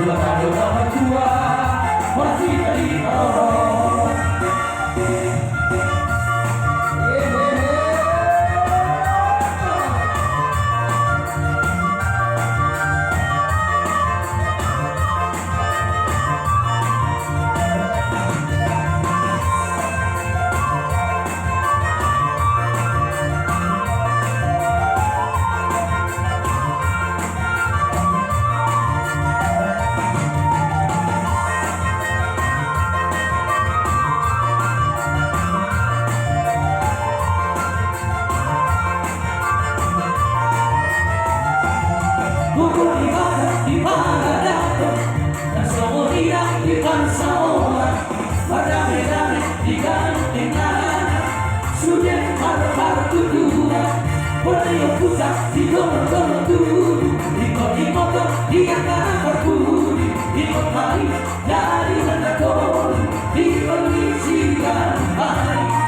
Kado nama tua masih tadi orang. Di mana dato dan semua di bangsa orang berdamai-damai di gantengan sudah har kedua beliau pusat di golong-golong dulu di motor di antara berbudi di kota dari Mandakor di kondisi dan hari